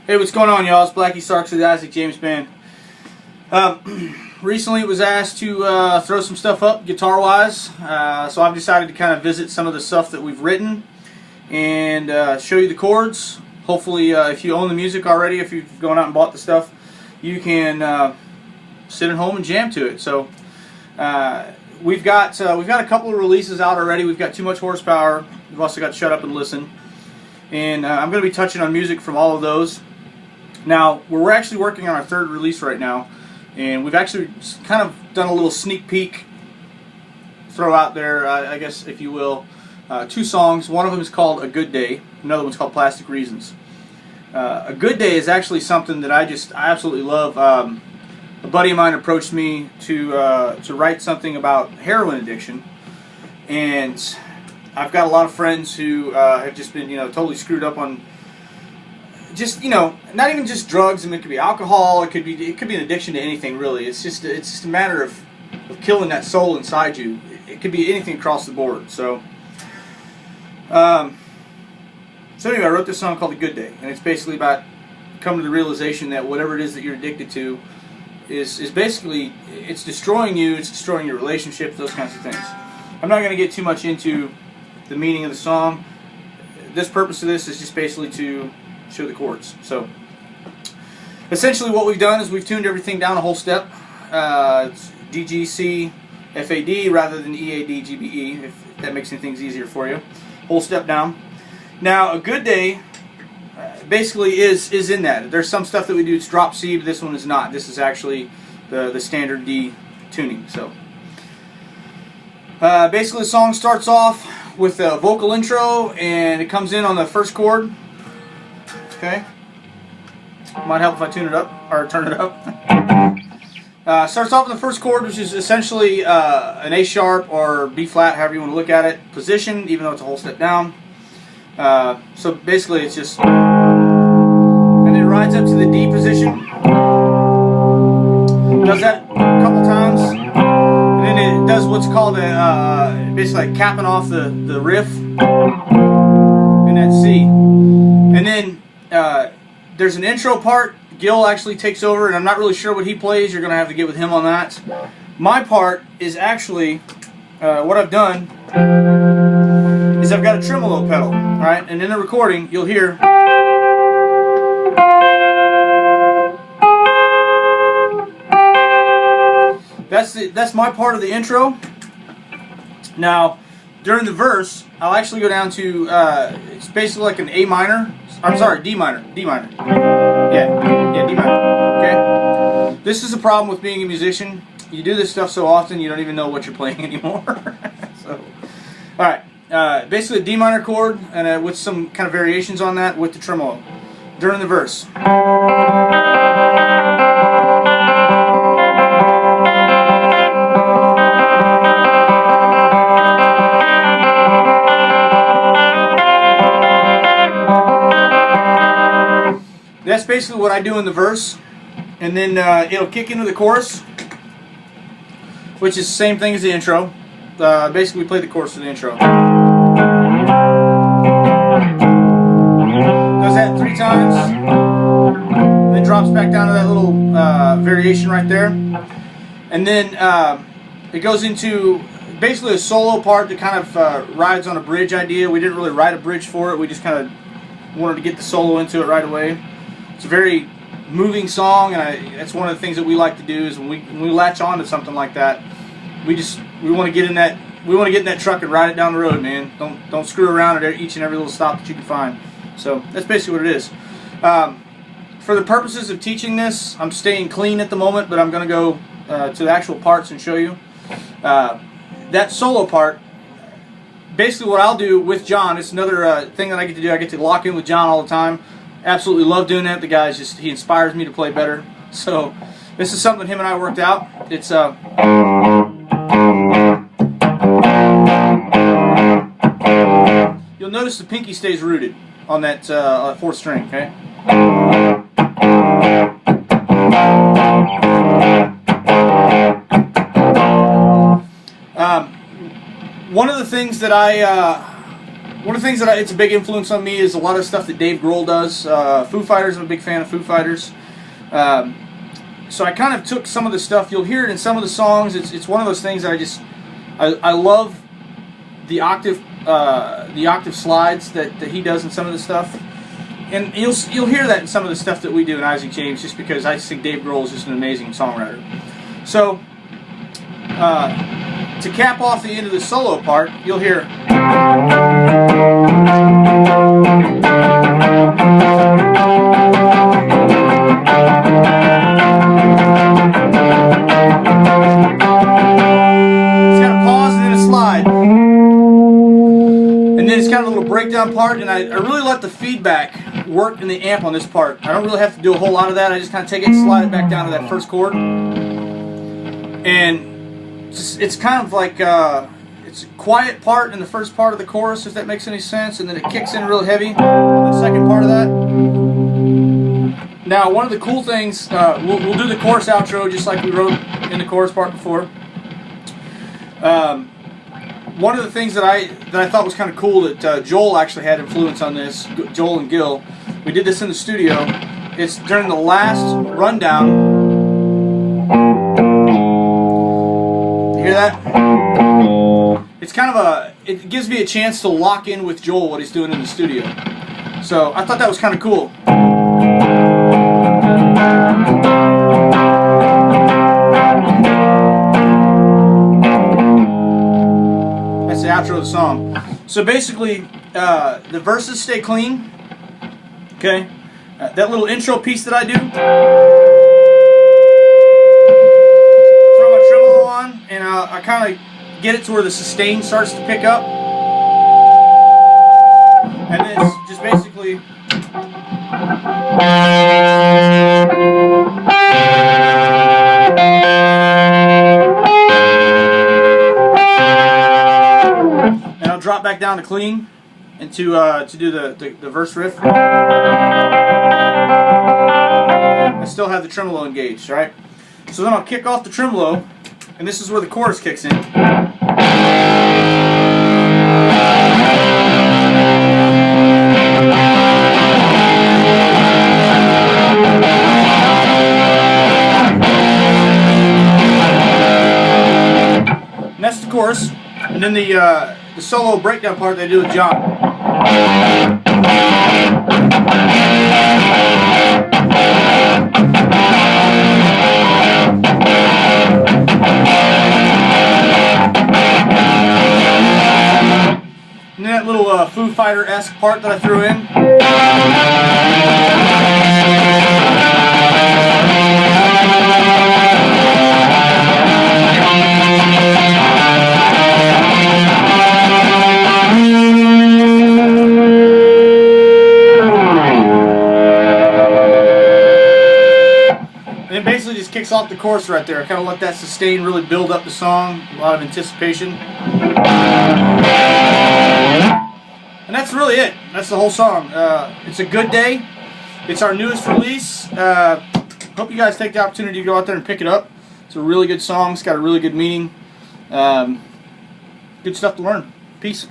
Hey, what's going on, y'all? It's Blackie Sarks of the Isaac James Band. Recently was asked to throw some stuff up guitar-wise, so I've decided to kind of visit some of the stuff that we've written and show you the chords. Hopefully, if you own the music already, if you've gone out and bought the stuff, you can sit at home and jam to it. So we've got a couple of releases out already. We've got Too Much Horsepower. We've also got Shut Up and Listen, and I'm going to be touching on music from all of those. Now, we're actually working on our third release right now, and we've actually kind of done a little sneak peek, throw out there, I guess, if you will, 2 songs. One of them is called A Good Day, another one's called Plastic Reasons. A Good Day is actually something that I absolutely love. A buddy of mine approached me to write something about heroin addiction, and I've got a lot of friends who have just been, totally screwed up on just, not even just drugs. I mean, it could be alcohol. It could be an addiction to anything, really. It's just a matter of killing that soul inside you. It could be anything across the board. So, anyway, I wrote this song called A Good Day, and it's basically about coming to the realization that whatever it is that you're addicted to is basically, it's destroying you. It's destroying your relationships, those kinds of things. I'm not going to get too much into the meaning of the song. This purpose of this is just basically to show the chords. So essentially what we've done is we've tuned everything down a whole step. It's D, G, C, F, A, D rather than E, A, D, G, B, E, if that makes any things easier for you. Whole step down. Now, A Good Day basically is in that. There's some stuff that we do, it's drop C, but this one is not. This is actually the standard D tuning. So basically the song starts off with a vocal intro, and it comes in on the first chord. Okay, might help if I tune it up or turn it up. Starts off with the first chord, which is essentially an A sharp or B flat, however you want to look at it, position, even though it's a whole step down. So basically, it's just, and it rides up to the D position. Does that a couple times, and then it does what's called basically like capping off the riff in that C, and then there's an intro part. Gil actually takes over, and I'm not really sure what he plays. You're going to have to get with him on that. My part is actually, what I've done is I've got a tremolo pedal, alright? And in the recording, you'll hear that's my part of the intro. Now, during the verse, I'll actually go down to, it's basically like an A minor. I'm sorry, D minor. D minor. Yeah, D minor. Okay? This is a problem with being a musician. You do this stuff so often, you don't even know what you're playing anymore. So, alright. Basically a D minor chord, and with some kind of variations on that with the tremolo during the verse. That's basically what I do in the verse, and then it'll kick into the chorus, which is the same thing as the intro. Basically, we play the chorus of the intro. Does that 3 times, then drops back down to that little variation right there, and then it goes into basically a solo part that kind of rides on a bridge idea. We didn't really write a bridge for it. We just kind of wanted to get the solo into it right away. It's a very moving song, and that's one of the things that we like to do is when we latch on to something like that, we want to get in that truck and ride it down the road, man. Don't screw around at each and every little stop that you can find. So that's basically what it is. For the purposes of teaching this, I'm staying clean at the moment, but I'm going to go to the actual parts and show you. That solo part, basically what I'll do with John, it's another thing that I get to do. I get to lock in with John all the time. Absolutely love doing that. The guy's he inspires me to play better. So this is something him and I worked out. It's you'll notice the pinky stays rooted on that 4th string, okay? One of the things that I One of the things that it's a big influence on me is a lot of stuff that Dave Grohl does. Foo Fighters, I'm a big fan of Foo Fighters. So I kind of took some of the stuff. You'll hear it in some of the songs. It's one of those things that I love the octave slides that he does in some of the stuff. And you'll hear that in some of the stuff that we do in Isaac James, just because I just think Dave Grohl is just an amazing songwriter. So to cap off the end of the solo part, you'll hear. It's got a pause and then a slide. And then it's got a little breakdown part, and I really let the feedback work in the amp on this part. I don't really have to do a whole lot of that. I just kind of take it and slide it back down to that first chord. And it's kind of like it's a quiet part in the first part of the chorus, if that makes any sense, and then it kicks in real heavy on the second part of that. Now, one of the cool things, we'll do the chorus outro just like we wrote in the chorus part before. One of the things that I thought was kind of cool that Joel actually had influence on this, Joel and Gil. We did this in the studio. It's during the last rundown. You hear that? It's kind of it gives me a chance to lock in with Joel what he's doing in the studio. So I thought that was kind of cool. That's the outro of the song. So basically, the verses stay clean. Okay, that little intro piece that I do. Throw my tremolo on, and I kind of get it to where the sustain starts to pick up, and then it's just basically. And I'll drop back down to clean and to do the verse riff. I still have the tremolo engaged, right? So then I'll kick off the tremolo, and this is where the chorus kicks in. And that's the chorus, and then the solo breakdown part they do with John. And then that little Foo Fighter-esque part that I threw in. And it basically just kicks off the chorus right there. I kind of let that sustain really build up the song, a lot of anticipation. And that's really it. That's the whole song. It's a good day. It's our newest release. Hope you guys take the opportunity to go out there and pick it up. It's a really good song. It's got a really good meaning. Good stuff to learn. Peace.